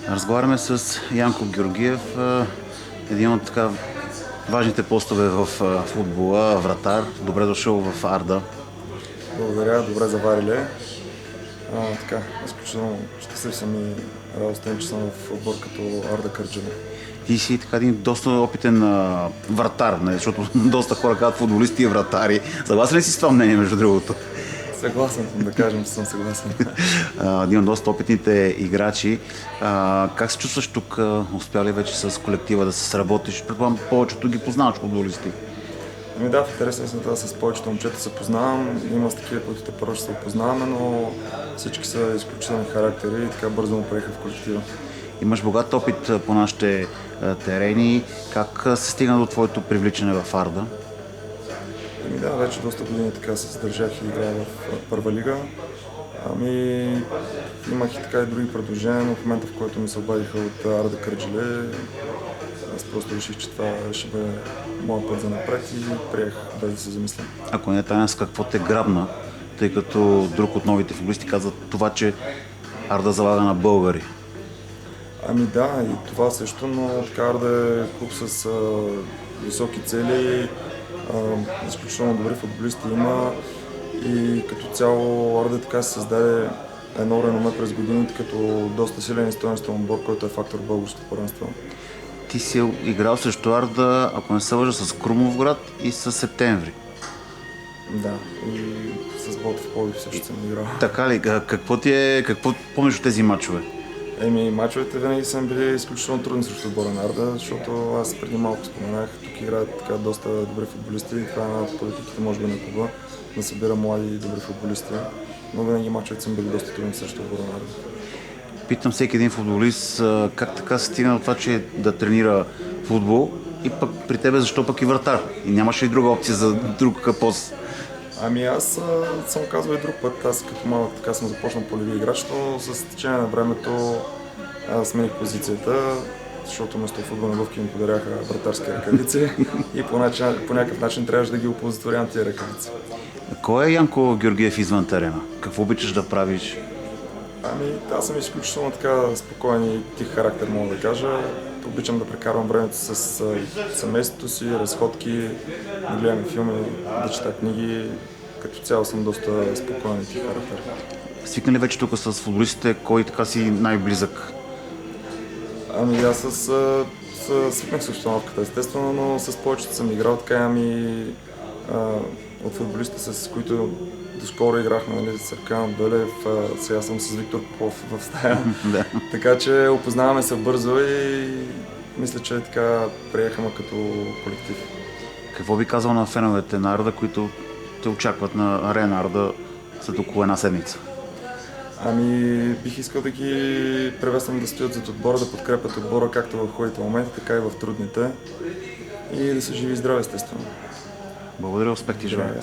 Разговаряме с Янко Георгиев, един от така важните постове в футбола, вратар. Добре дошъл в Арда. Благодаря, добре заварили. Така, изключително щастлив съм и радостен, че съм в отбор като Арда Кърджали. Ти си така един доста опитен вратар, не? Защото доста хора казват футболисти и вратари. Съгласен ли си с това мнение, между другото? Съгласен съм, да кажем, че съм съгласен. Един от доста опитните играчи. Как се чувстваш тук? Успя ли вече с колектива да се сработиш? Предполагам, повечето ги познаваш футболисти. Да, в интересен съм това, с повечето момчета се познавам. Има с такива, които те първо ще се опознаваме, но всички са изключителни характери и така бързо му приеха в колектива. Имаш богат опит по нашите терени. Как се стигна до твоето привличане в Арда? Да, вече доста години така се задържах и играя в първа лига. Имах и така и други предложения, но в момента, в който ми се обадиха от Арда Кърджали, аз просто реших, че това ще бъде моят път за напред и приех без да се замисля. Ако не е тайна, с какво те грабна, тъй като друг от новите футболисти казва това, че Арда залага на българи. Да, и това също, но така Арда е клуб с високи цели, изключително добри футболисти има и като цяло Арда така се създаде едно реноме през годините като доста силен и стойностен отбор, който е фактор в българското първенство. Ти си играл срещу Арда, ако не се лъжа, с Крумовград и с Септември. Да, и с Ботев Пловдив също съм играл. Така ли? Какво помниш от тези матчове? Мачовете винаги са били изключително трудни срещу отбора на Арда, защото аз преди малко споменах, тук играят така доста добри футболисти и това е една от политиките, може би, на клуба, да събира млади и добри футболисти. Но винаги мачовете са били доста трудни срещу отбора на Арда. Питам всеки един футболист как така се стигна до това, че да тренира футбол и пък при тебе защо пък и вратар? И нямаше ли друга опция за друг пост? Аз съм казвал и друг път, аз като малък така съм започнал полеви играч, но с течение на времето смених позицията, защото вместо футболни обувки ми подаряха вратарски ръкавици и по някакъв начин трябваше да ги оползотворявам тия ръкавици. Кой е Янко Георгиев извън терена? Какво обичаш да правиш? Аз съм изключително така спокоен и тих характер, мога да кажа. Обичам да прекарвам времето с семейството си, разходки, да гледам филми, да чета книги. Като цяло съм доста спокоен и тих характер. Свикнали вече тук с футболистите, кой така си най-близък? Аз свикнах с обстановката, естествено, но с повечето съм играл така, от футболистите, с които доскоро играхме, нали, с Аркан Белев, сега съм с Виктор Попов в стая. Така че опознаваме се бързо и мисля, че така приехаме като колектив. Какво би казал на феновете на Арда, които те очакват на Арена Арда след около една седмица? Бих искал да ги приветствам да стоят зад отбора, да подкрепят отбора както в хубавите моменти, така и в трудните и да са живи и здрави, естествено. Благодаря, успех ти желая.